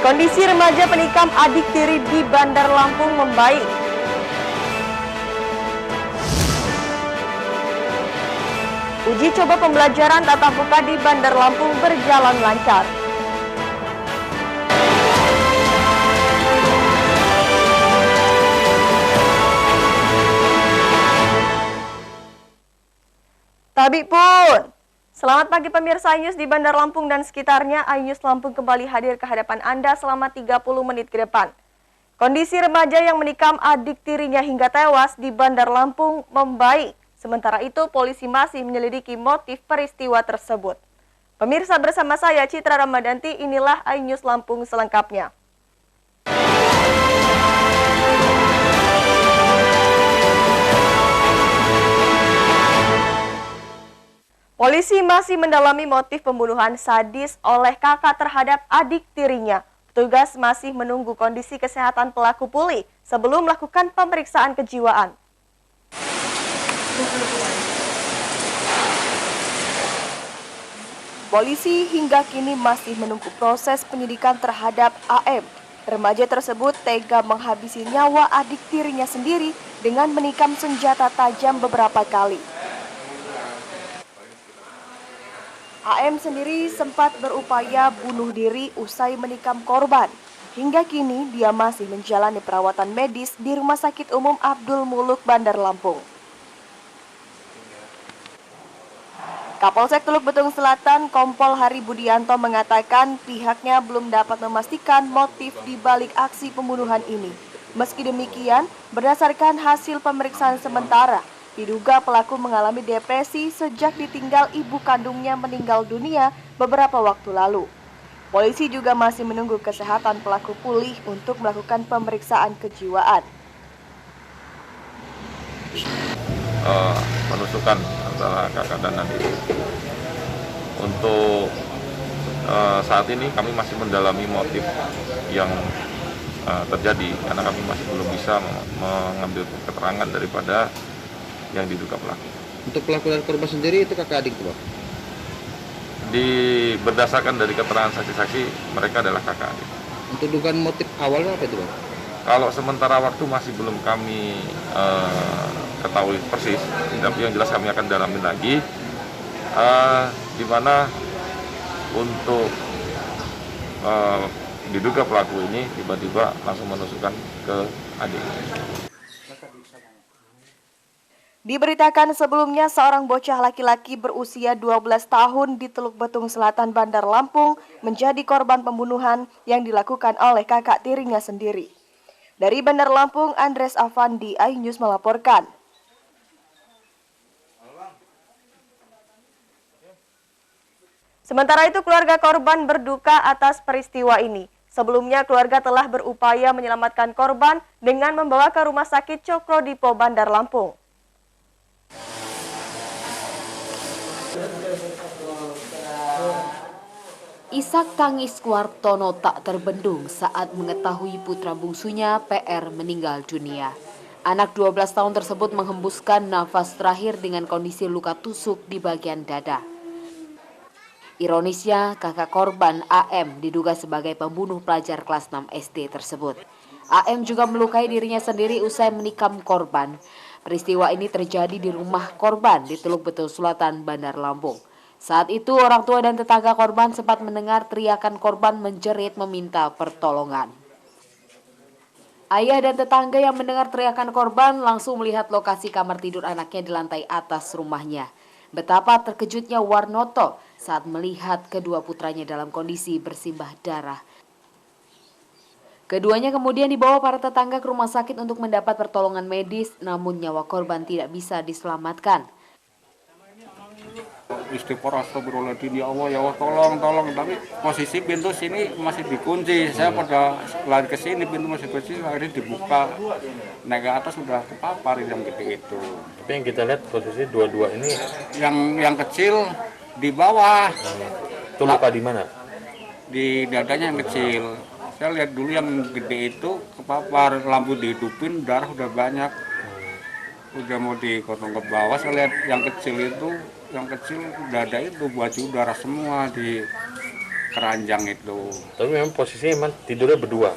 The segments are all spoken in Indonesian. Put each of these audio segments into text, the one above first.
Kondisi remaja penikam adik tiri di Bandar Lampung membaik. Uji coba pembelajaran tatap muka di Bandar Lampung berjalan lancar. Tabik pun. Selamat pagi pemirsa iNews di Bandar Lampung dan sekitarnya. iNews Lampung kembali hadir ke hadapan Anda selama 30 menit ke depan. Kondisi remaja yang menikam adik tirinya hingga tewas di Bandar Lampung membaik. Sementara itu, polisi masih menyelidiki motif peristiwa tersebut. Pemirsa, bersama saya Citra Ramadanti, inilah iNews Lampung selengkapnya. Polisi masih mendalami motif pembunuhan sadis oleh kakak terhadap adik tirinya. Petugas masih menunggu kondisi kesehatan pelaku pulih sebelum melakukan pemeriksaan kejiwaan. Polisi hingga kini masih menunggu proses penyidikan terhadap AM. Remaja tersebut tega menghabisi nyawa adik tirinya sendiri dengan menikam senjata tajam beberapa kali. AM sendiri sempat berupaya bunuh diri usai menikam korban. Hingga kini dia masih menjalani perawatan medis di Rumah Sakit Umum Abdul Muluk, Bandar Lampung. Kapolsek Teluk Betung Selatan, Kompol Hari Budianto mengatakan pihaknya belum dapat memastikan motif di balik aksi pembunuhan ini. Meski demikian, berdasarkan hasil pemeriksaan sementara, diduga pelaku mengalami depresi sejak ditinggal ibu kandungnya meninggal dunia beberapa waktu lalu. Polisi juga masih menunggu kesehatan pelaku pulih untuk melakukan pemeriksaan kejiwaan. Penusukan antara kakak dan adik. Untuk saat ini kami masih mendalami motif yang terjadi karena kami masih belum bisa mengambil keterangan daripada yang diduga pelaku. Untuk pelaku dan korban sendiri itu kakak adik tuh, Pak? Berdasarkan dari keterangan saksi-saksi, mereka adalah kakak adik. Untuk dugaan motif awalnya apa itu, Pak? Kalau sementara waktu masih belum kami ketahui persis, tapi yang jelas kami akan dalamin lagi, di mana untuk diduga pelaku ini tiba-tiba langsung menusukkan ke adiknya. Diberitakan sebelumnya seorang bocah laki-laki berusia 12 tahun di Teluk Betung Selatan, Bandar Lampung menjadi korban pembunuhan yang dilakukan oleh kakak tirinya sendiri. Dari Bandar Lampung, Andres Avandi, iNews melaporkan. Sementara itu, keluarga korban berduka atas peristiwa ini. Sebelumnya, keluarga telah berupaya menyelamatkan korban dengan membawa ke Rumah Sakit Cokro-Dipo, Bandar Lampung. Isak tangis Wartono tak terbendung saat mengetahui putra bungsunya PR meninggal dunia. Anak 12 tahun tersebut menghembuskan nafas terakhir dengan kondisi luka tusuk di bagian dada. Ironisnya, kakak korban AM diduga sebagai pembunuh pelajar kelas 6 SD tersebut. AM juga melukai dirinya sendiri usai menikam korban. Peristiwa ini terjadi di rumah korban di Teluk Betung Selatan, Bandar Lampung. Saat itu orang tua dan tetangga korban sempat mendengar teriakan korban menjerit meminta pertolongan. Ayah dan tetangga yang mendengar teriakan korban langsung melihat lokasi kamar tidur anaknya di lantai atas rumahnya. Betapa terkejutnya Warnoto saat melihat kedua putranya dalam kondisi bersimbah darah. Keduanya kemudian dibawa para tetangga ke rumah sakit untuk mendapat pertolongan medis, namun nyawa korban tidak bisa diselamatkan. Istighfar, astagfirullahaladzim, ya Allah, tolong. Tapi posisi pintu sini masih dikunci. Saya pada lari ke sini, pintu masih kunci, akhirnya dibuka. Naik ke atas sudah kepapar yang gede itu. Tapi yang kita lihat posisi dua-dua ini, yang kecil di bawah. itu luka di mana? Di dadanya yang kecil. Saya lihat dulu yang gede itu kepapar, lampu dihidupin, darah udah banyak. Udah mau digotong ke bawah, saya lihat yang kecil dada itu baju darah semua di keranjang itu. Tapi memang posisinya emang tidurnya berdua,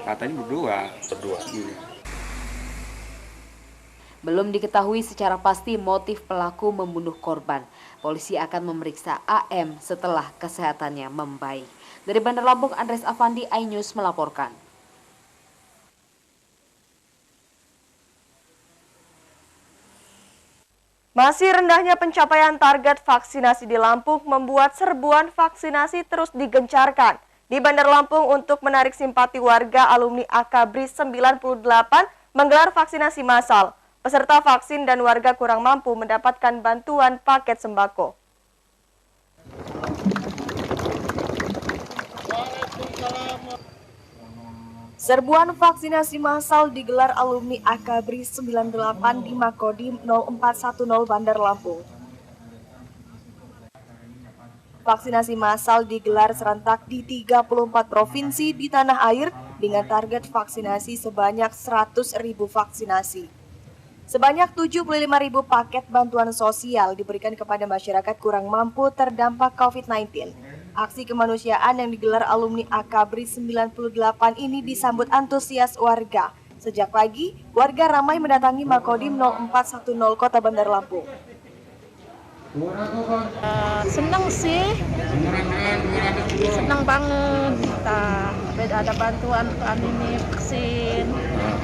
Katanya berdua. Iya. Belum diketahui secara pasti motif pelaku membunuh korban. Polisi akan memeriksa AM setelah kesehatannya membaik. Dari Bandar Lampung, Andres Afandi, iNews melaporkan. Masih rendahnya pencapaian target vaksinasi di Lampung membuat serbuan vaksinasi terus digencarkan di Bandar Lampung untuk menarik simpati warga. Alumni Akabri 98 menggelar vaksinasi massal. Peserta vaksin dan warga kurang mampu mendapatkan bantuan paket sembako. Serbuan vaksinasi massal digelar alumni Akabri 98 di Makodim 0410 Bandar Lampung. Vaksinasi massal digelar serentak di 34 provinsi di tanah air dengan target vaksinasi sebanyak 100.000 vaksinasi. Sebanyak 75.000 paket bantuan sosial diberikan kepada masyarakat kurang mampu terdampak COVID-19. Aksi kemanusiaan yang digelar alumni Akabri 98 ini disambut antusias warga. Sejak pagi, warga ramai mendatangi Makodim 0410 Kota Bandar Lampung. Senang sih, senang banget. Ada bantuan ini vaksin,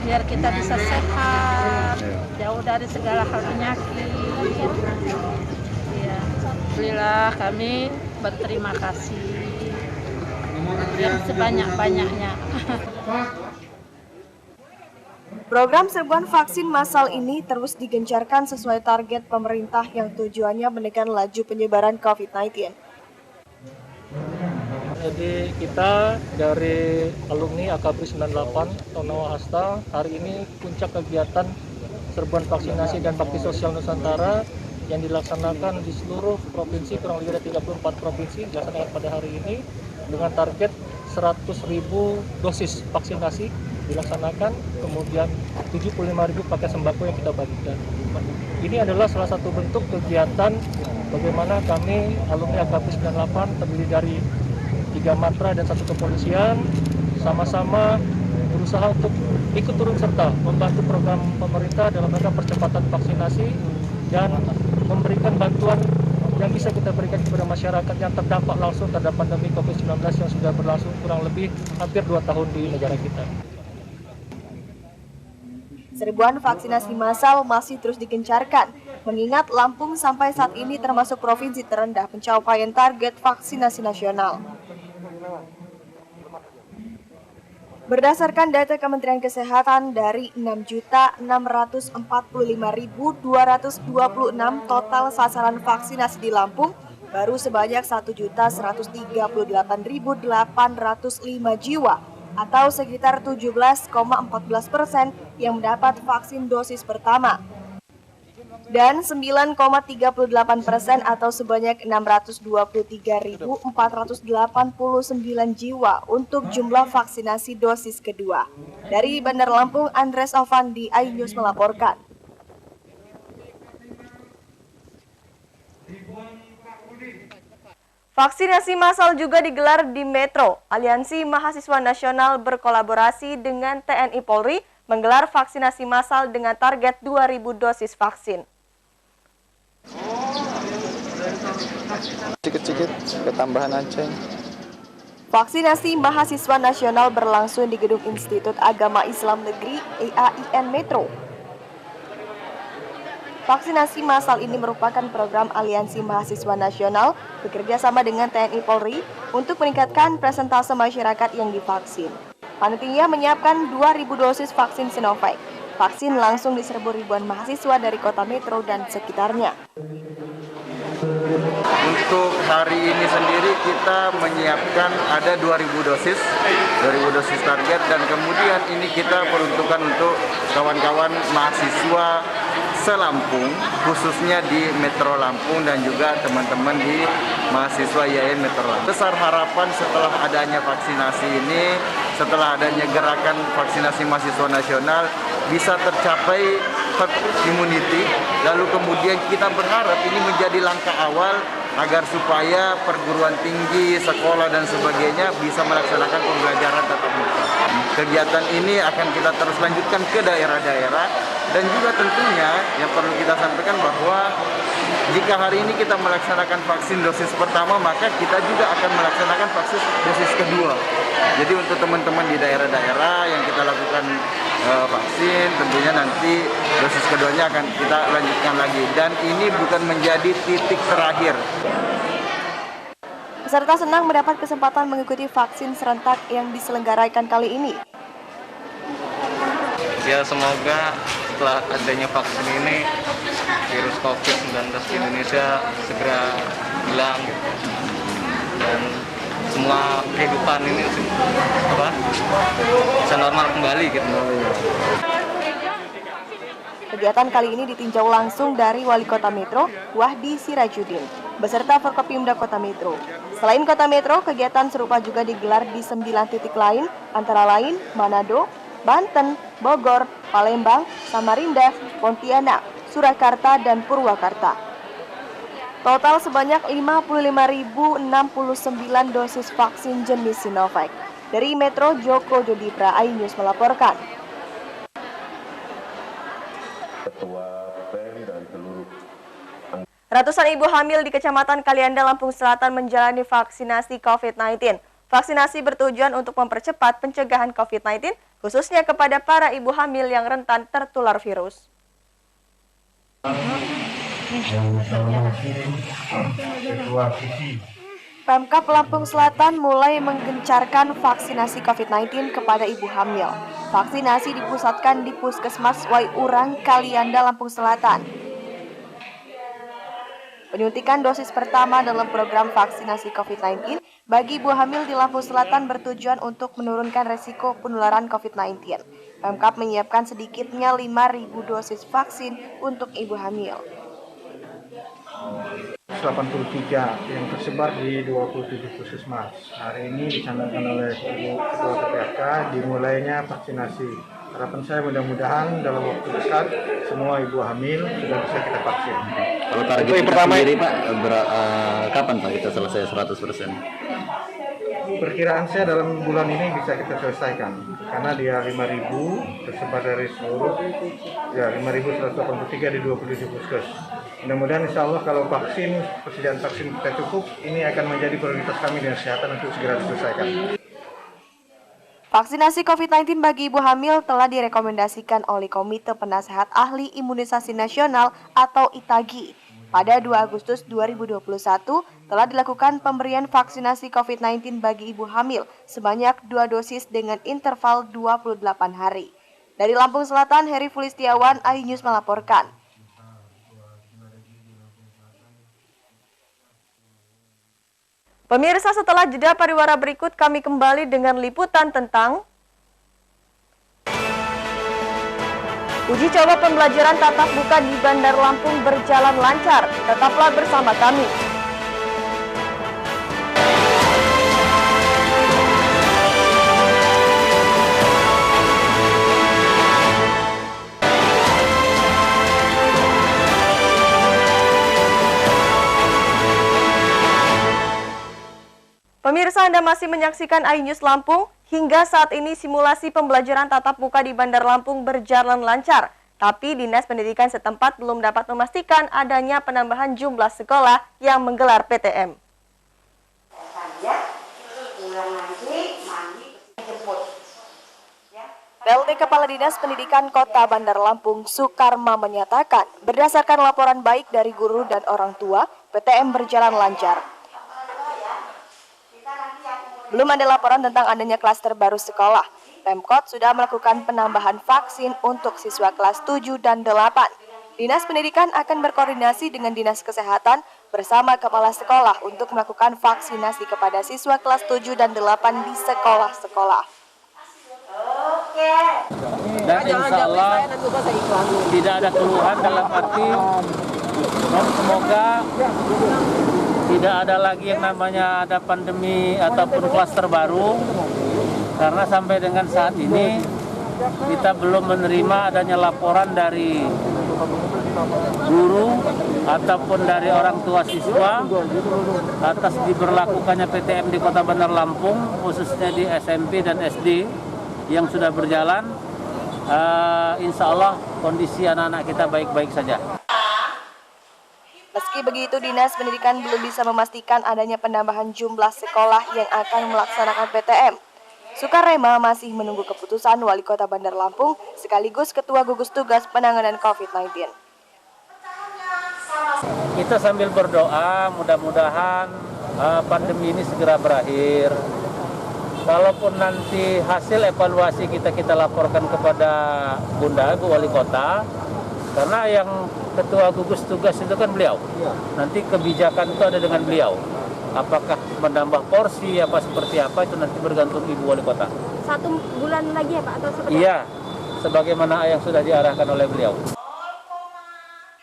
biar kita bisa sehat, jauh dari segala hal penyakit. Ya, alhamdulillah kami berterima kasih yang sebanyak-banyaknya. Program serbuan vaksin massal ini terus digencarkan sesuai target pemerintah yang tujuannya menekan laju penyebaran COVID-19. Jadi kita dari alumni Akabri 98 Tonawa Hasta hari ini puncak kegiatan serbuan vaksinasi dan bakti sosial Nusantara yang dilaksanakan di seluruh provinsi, kurang lebih ada 34 provinsi dilaksanakan pada hari ini dengan target 100.000 dosis vaksinasi dilaksanakan, kemudian 75.000 paket sembako yang kita bagikan. Ini adalah salah satu bentuk kegiatan bagaimana kami alumni Akabri 98 terdiri dari 3 matra dan 1 kepolisian sama-sama berusaha untuk ikut turun serta membantu program pemerintah dalam rangka percepatan vaksinasi dan memberikan bantuan yang bisa kita berikan kepada masyarakat yang terdampak langsung terhadap pandemi COVID-19 yang sudah berlangsung kurang lebih hampir 2 tahun di negara kita. Serbuan vaksinasi massal masih terus digencarkan, mengingat Lampung sampai saat ini termasuk provinsi terendah pencapaian target vaksinasi nasional. Berdasarkan data Kementerian Kesehatan, dari 6.645.226 total sasaran vaksinasi di Lampung, baru sebanyak 1.138.805 jiwa atau sekitar 17,14% yang mendapat vaksin dosis pertama. Dan 9,38% atau sebanyak 623.489 jiwa untuk jumlah vaksinasi dosis kedua. Dari Bandar Lampung, Andres Afandi, iNews melaporkan. Vaksinasi massal juga digelar di Metro. Aliansi Mahasiswa Nasional berkolaborasi dengan TNI Polri menggelar vaksinasi massal dengan target 2.000 dosis vaksin. Sedikit-sedikit ketambahan aja. Vaksinasi mahasiswa nasional berlangsung di Gedung Institut Agama Islam Negeri EAIN Metro. Vaksinasi massal ini merupakan program Aliansi Mahasiswa Nasional bekerja sama dengan TNI Polri untuk meningkatkan persentase masyarakat yang divaksin. Panitia menyiapkan 2.000 dosis vaksin Sinovac. Vaksin langsung diserbu ribuan mahasiswa dari kota Metro dan sekitarnya. Untuk hari ini sendiri kita menyiapkan ada 2.000 dosis target, dan kemudian ini kita peruntukan untuk kawan-kawan mahasiswa se-Lampung, khususnya di Metro Lampung dan juga teman-teman di mahasiswa IAIN Metro Lampung. Besar harapan setelah adanya vaksinasi ini, setelah adanya gerakan vaksinasi mahasiswa nasional bisa tercapai herd immunity, lalu kemudian kita berharap ini menjadi langkah awal agar supaya perguruan tinggi, sekolah dan sebagainya bisa melaksanakan pembelajaran tatap muka. Kegiatan ini akan kita terus lanjutkan ke daerah-daerah dan juga tentunya yang perlu kita sampaikan bahwa jika hari ini kita melaksanakan vaksin dosis pertama, maka kita juga akan melaksanakan vaksin dosis kedua. Jadi untuk teman-teman di daerah-daerah yang kita lakukan vaksin, tentunya nanti dosis keduanya akan kita lanjutkan lagi. Dan ini bukan menjadi titik terakhir. Peserta senang mendapat kesempatan mengikuti vaksin serentak yang diselenggarakan kali ini. Ya semoga setelah adanya vaksin ini virus COVID-19 di Indonesia segera hilang gitu. Dan semua kehidupan ini bisa normal kembali gitu. Kegiatan kali ini ditinjau langsung dari Wali Kota Metro, Wahdi Sirajudin, beserta Forkopimda Kota Metro. Selain Kota Metro, kegiatan serupa juga digelar di 9 titik lain, antara lain Manado, Banten, Bogor, Palembang, Samarinda, Pontianak, Surakarta, dan Purwakarta. Total sebanyak 55.069 dosis vaksin jenis Sinovac. Dari Metro, Joko Jodipra, iNews melaporkan. Ratusan ibu hamil di Kecamatan Kalianda, Lampung Selatan menjalani vaksinasi COVID-19. Vaksinasi bertujuan untuk mempercepat pencegahan COVID-19, khususnya kepada para ibu hamil yang rentan tertular virus. Pemkab Lampung Selatan mulai menggencarkan vaksinasi COVID-19 kepada ibu hamil. Vaksinasi dipusatkan di Puskesmas Waiurang, Kalianda, Lampung Selatan. Penyuntikan dosis pertama dalam program vaksinasi COVID-19 bagi ibu hamil di Lampung Selatan bertujuan untuk menurunkan resiko penularan COVID-19. Pemkab menyiapkan sedikitnya 5.000 dosis vaksin untuk ibu hamil. 83 yang tersebar di 27 puskesmas. Hari ini dicanangkan oleh Ibu Ketua PPK dimulainya vaksinasi. Harapan saya mudah-mudahan dalam waktu dekat semua ibu hamil sudah bisa kita vaksin. Kalau target kita sendiri Pak, kapan Pak kita selesai 100%? Perkiraan saya dalam bulan ini bisa kita selesaikan karena dia 5.000 tersebar dari seluruh 5.183 di 27 puskes. Mudah-mudahan insya Allah kalau persediaan vaksin kita cukup, ini akan menjadi prioritas kami di kesehatan untuk segera diselesaikan. Vaksinasi COVID-19 bagi ibu hamil telah direkomendasikan oleh Komite Penasehat Ahli Imunisasi Nasional atau ITAGI. Pada 2 Agustus 2021 telah dilakukan pemberian vaksinasi COVID-19 bagi ibu hamil sebanyak 2 dosis dengan interval 28 hari. Dari Lampung Selatan, Heri Fulistiawan, iNews melaporkan. Pemirsa, setelah jeda pariwara berikut kami kembali dengan liputan tentang uji coba pembelajaran tatap muka di Bandar Lampung berjalan lancar. Tetaplah bersama kami. Pemirsa, Anda masih menyaksikan iNews Lampung. Hingga saat ini simulasi pembelajaran tatap muka di Bandar Lampung berjalan lancar. Tapi Dinas Pendidikan setempat belum dapat memastikan adanya penambahan jumlah sekolah yang menggelar PTM. PLT Kepala Dinas Pendidikan Kota Bandar Lampung, Sukarma, menyatakan berdasarkan laporan baik dari guru dan orang tua, PTM berjalan lancar. Belum ada laporan tentang adanya klaster baru sekolah. Pemkot sudah melakukan penambahan vaksin untuk siswa kelas 7 dan 8. Dinas Pendidikan akan berkoordinasi dengan Dinas Kesehatan bersama kepala sekolah untuk melakukan vaksinasi kepada siswa kelas 7 dan 8 di sekolah-sekolah. Dan insya Allah tidak ada keluhan dalam arti dan semoga tidak ada lagi yang namanya ada pandemi ataupun klaster baru, karena sampai dengan saat ini kita belum menerima adanya laporan dari guru ataupun dari orang tua siswa atas diberlakukannya PTM di Kota Bandar Lampung, khususnya di SMP dan SD yang sudah berjalan. Insya Allah kondisi anak-anak kita baik-baik saja. Meski begitu, Dinas Pendidikan belum bisa memastikan adanya penambahan jumlah sekolah yang akan melaksanakan PTM. Sukarema masih menunggu keputusan Wali Kota Bandar Lampung sekaligus Ketua Gugus Tugas Penanganan COVID-19. Kita sambil berdoa mudah-mudahan pandemi ini segera berakhir. Kalaupun nanti hasil evaluasi kita laporkan kepada Bunda Bu Wali Kota, karena yang Ketua Gugus Tugas itu kan beliau. Nanti kebijakan itu ada dengan beliau. Apakah menambah porsi apa seperti apa itu nanti bergantung Ibu Wali Kota. 1 bulan lagi ya Pak atau seperti? Iya, sebagaimana yang sudah diarahkan oleh beliau.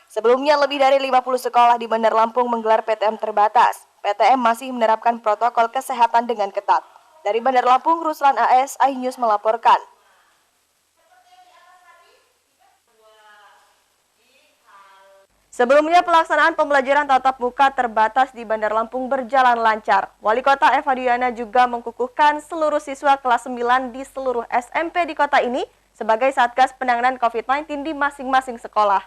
Sebelumnya lebih dari 50 sekolah di Bandar Lampung menggelar PTM terbatas. PTM masih menerapkan protokol kesehatan dengan ketat. Dari Bandar Lampung, Ruslan AS, iNews melaporkan. Sebelumnya pelaksanaan pembelajaran tatap muka terbatas di Bandar Lampung berjalan lancar. Wali Kota Eva Diana juga mengukuhkan seluruh siswa kelas 9 di seluruh SMP di kota ini sebagai Satgas Penanganan COVID-19 di masing-masing sekolah.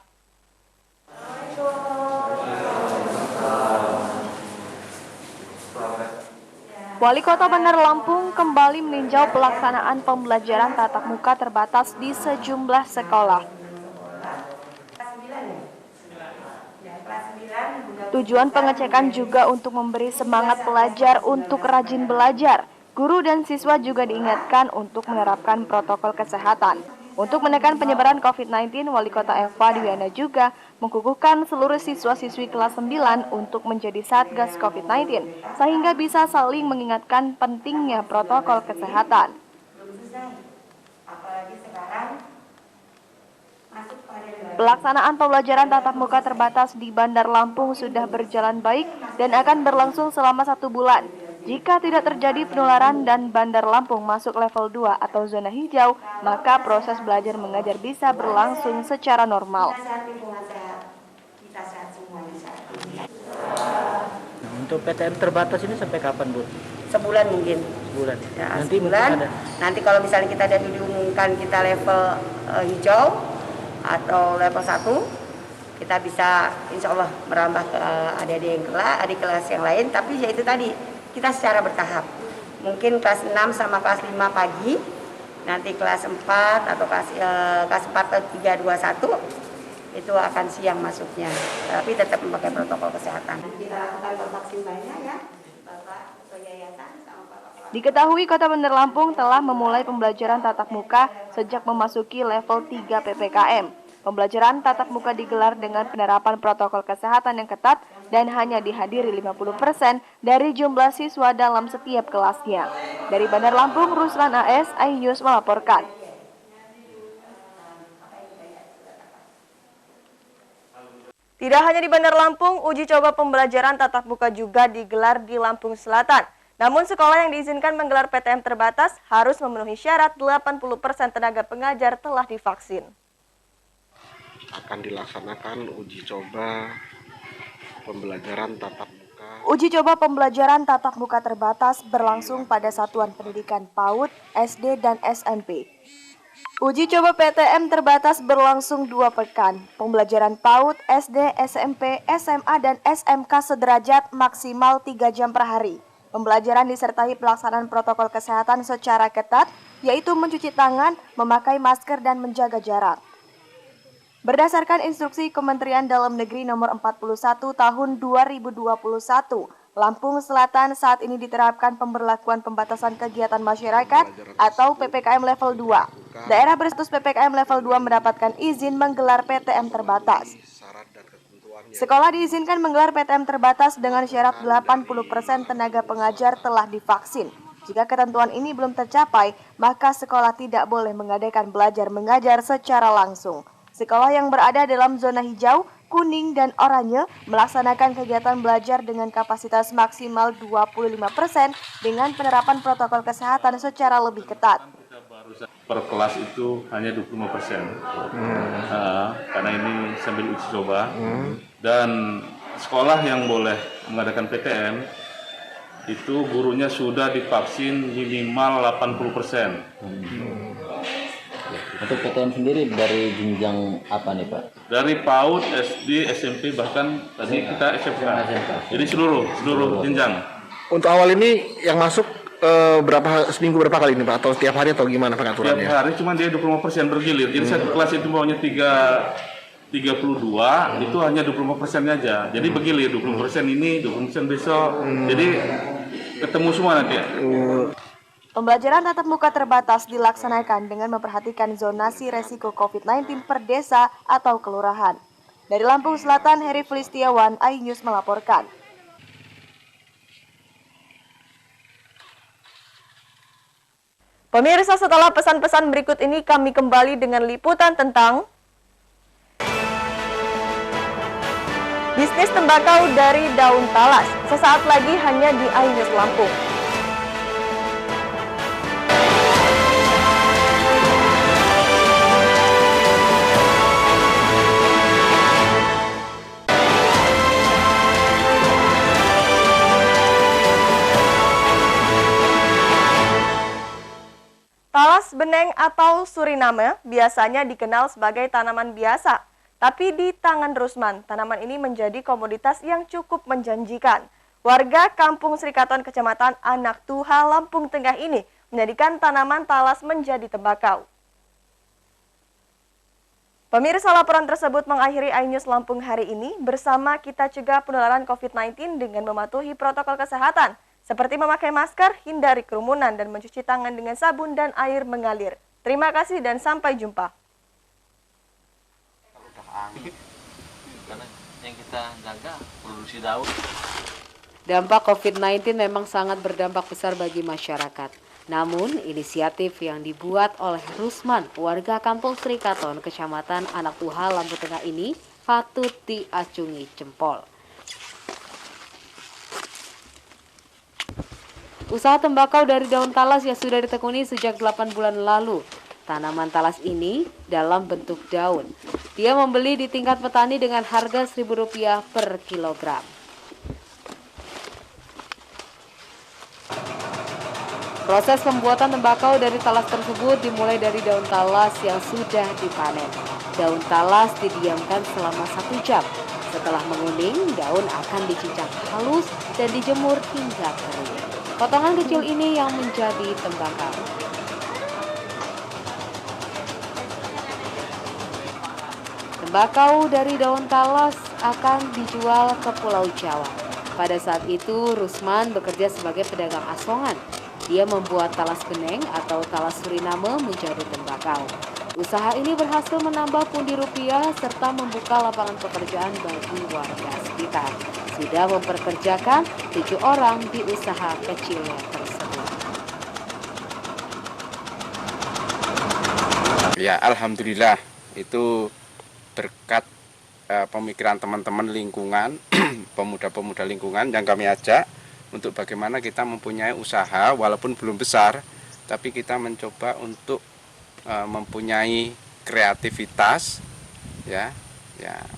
Wali Kota Bandar Lampung kembali meninjau pelaksanaan pembelajaran tatap muka terbatas di sejumlah sekolah. Tujuan pengecekan juga untuk memberi semangat pelajar untuk rajin belajar. Guru dan siswa juga diingatkan untuk menerapkan protokol kesehatan. Untuk menekan penyebaran COVID-19, Wali Kota Eva Diana juga mengukuhkan seluruh siswa-siswi kelas 9 untuk menjadi Satgas COVID-19, sehingga bisa saling mengingatkan pentingnya protokol kesehatan. Pelaksanaan pembelajaran tatap muka terbatas di Bandar Lampung sudah berjalan baik dan akan berlangsung selama 1 bulan. Jika tidak terjadi penularan dan Bandar Lampung masuk level 2 atau zona hijau, maka proses belajar mengajar bisa berlangsung secara normal. Untuk PTM terbatas ini sampai kapan, Bu? Sebulan mungkin. Sebulan. Ya, Nanti sebulan. ada. Nanti kalau misalnya kita ada diumumkan kita level hijau atau level 1, kita bisa insya Allah merambah ke adik kelas yang lain, tapi ya itu tadi, kita secara bertahap. Mungkin kelas 6 sama kelas 5 pagi, nanti kelas 4 atau kelas 4 atau 3, 2, 1, itu akan siang masuknya. Tapi tetap memakai protokol kesehatan. Kita lakukan vaksin lainnya ya, Bapak Ketua Yayasan sama Bapak. Diketahui Kota Bandar Lampung telah memulai pembelajaran tatap muka sejak memasuki level 3 PPKM. Pembelajaran tatap muka digelar dengan penerapan protokol kesehatan yang ketat dan hanya dihadiri 50% dari jumlah siswa dalam setiap kelasnya. Dari Bandar Lampung, Ruslan AS, iNews melaporkan. Tidak hanya di Bandar Lampung, uji coba pembelajaran tatap muka juga digelar di Lampung Selatan. Namun sekolah yang diizinkan menggelar PTM terbatas harus memenuhi syarat 80% tenaga pengajar telah divaksin. Akan dilaksanakan uji coba pembelajaran tatap muka. Uji coba pembelajaran tatap muka terbatas berlangsung pada Satuan Pendidikan PAUD, SD, dan SMP. Uji coba PTM terbatas berlangsung 2 pekan. Pembelajaran PAUD, SD, SMP, SMA, dan SMK sederajat maksimal 3 jam per hari. Pembelajaran disertai pelaksanaan protokol kesehatan secara ketat, yaitu mencuci tangan, memakai masker, dan menjaga jarak. Berdasarkan instruksi Kementerian Dalam Negeri nomor 41 tahun 2021, Lampung Selatan saat ini diterapkan pemberlakuan pembatasan kegiatan masyarakat atau PPKM level 2. Daerah berstatus PPKM level 2 mendapatkan izin menggelar PTM terbatas. Sekolah diizinkan menggelar PTM terbatas dengan syarat 80% tenaga pengajar telah divaksin. Jika ketentuan ini belum tercapai, maka sekolah tidak boleh mengadakan belajar mengajar secara langsung. Sekolah yang berada dalam zona hijau, kuning, dan oranye melaksanakan kegiatan belajar dengan kapasitas maksimal 25% dengan penerapan protokol kesehatan secara lebih ketat. Per kelas itu hanya 25%, karena ini sambil uji coba. Dan sekolah yang boleh mengadakan PTM itu gurunya sudah divaksin minimal 80%. Untuk PTM sendiri dari jenjang apa nih Pak? Dari PAUD, SD, SMP, bahkan tadi kita SMK. Jadi seluruh jenjang. Untuk awal ini yang masuk seminggu berapa kali ini Pak? Atau setiap hari atau gimana pengaturannya? Tiap hari, cuma dia 25% bergilir. Jadi satu kelas itu maunya 32, itu hanya 25% aja. Jadi bergilir, 20% ini, 20% besok. Jadi ketemu semua nanti. Pembelajaran tatap muka terbatas dilaksanakan dengan memperhatikan zonasi resiko COVID-19 per desa atau kelurahan. Dari Lampung Selatan, Heri Felistiawan, iNews melaporkan. Pemirsa, setelah pesan-pesan berikut ini kami kembali dengan liputan tentang bisnis tembakau dari daun talas. Sesaat lagi hanya di iNews Lampung. Talas beneng atau Suriname biasanya dikenal sebagai tanaman biasa. Tapi di tangan Rusman, tanaman ini menjadi komoditas yang cukup menjanjikan. Warga Kampung Srikaton, Kecamatan Anak Tuha, Lampung Tengah ini menjadikan tanaman talas menjadi tembakau. Pemirsa, laporan tersebut mengakhiri iNews Lampung hari ini. Bersama kita cegah penularan COVID-19 dengan mematuhi protokol kesehatan, seperti memakai masker, hindari kerumunan, dan mencuci tangan dengan sabun dan air mengalir. Terima kasih dan sampai jumpa. Karena yang kita jaga produksi daun. Dampak COVID-19 memang sangat berdampak besar bagi masyarakat. Namun, inisiatif yang dibuat oleh Rusman, warga Kampung Srikaton, Kecamatan Anak Tuha, Lampung Tengah ini patut diacungi jempol. Usaha tembakau dari daun talas yang sudah ditekuni sejak 8 bulan lalu. Tanaman talas ini dalam bentuk daun. Dia membeli di tingkat petani dengan harga Rp1.000 per kilogram. Proses pembuatan tembakau dari talas tersebut dimulai dari daun talas yang sudah dipanen. Daun talas didiamkan selama 1 jam. Setelah menguning, daun akan dicincang halus dan dijemur hingga kering. Potongan kecil ini yang menjadi tembakau. Tembakau dari daun talas akan dijual ke Pulau Jawa. Pada saat itu, Rusman bekerja sebagai pedagang asongan. Dia membuat talas beneng atau talas Suriname menjadi tembakau. Usaha ini berhasil menambah pundi rupiah serta membuka lapangan pekerjaan bagi warga sekitar. Sudah memperkerjakan 7 orang di usaha kecilnya tersebut. Ya, alhamdulillah itu berkat pemikiran teman-teman lingkungan, pemuda-pemuda lingkungan yang kami ajak untuk bagaimana kita mempunyai usaha walaupun belum besar, tapi kita mencoba untuk mempunyai kreativitas, ya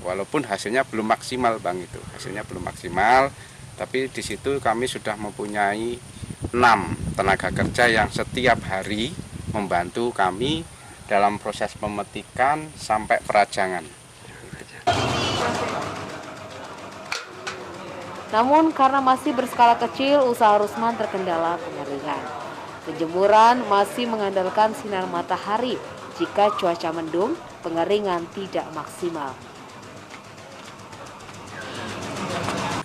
walaupun hasilnya belum maksimal Bang, itu hasilnya belum maksimal, tapi di situ kami sudah mempunyai 6 tenaga kerja yang setiap hari membantu kami dalam proses pemetikan sampai perajangan. Namun karena masih berskala kecil, usaha Rusman terkendala pengeringan. Penjemuran masih mengandalkan sinar matahari. Jika cuaca mendung, pengeringan tidak maksimal.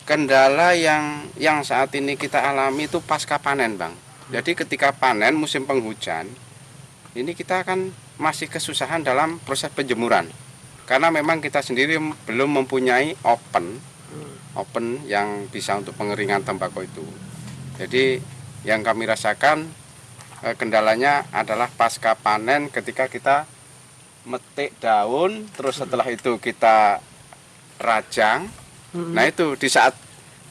Kendala yang saat ini kita alami itu pasca panen Bang. Jadi ketika panen musim penghujan, ini kita akan masih kesusahan dalam proses penjemuran. Karena memang kita sendiri belum mempunyai open yang bisa untuk pengeringan tembakau itu. Jadi yang kami rasakan kendalanya adalah pasca panen ketika kita metik daun, terus setelah itu kita rajang. Nah itu di saat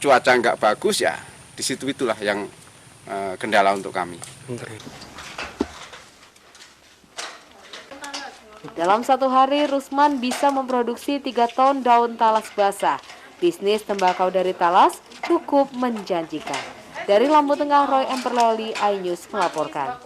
cuaca nggak bagus ya, di situ itulah yang kendala untuk kami. Dalam satu hari, Rusman bisa memproduksi 3 ton daun talas basah. Bisnis tembakau dari talas cukup menjanjikan. Dari Lampung Tengah, Roy Emperloli, iNews melaporkan.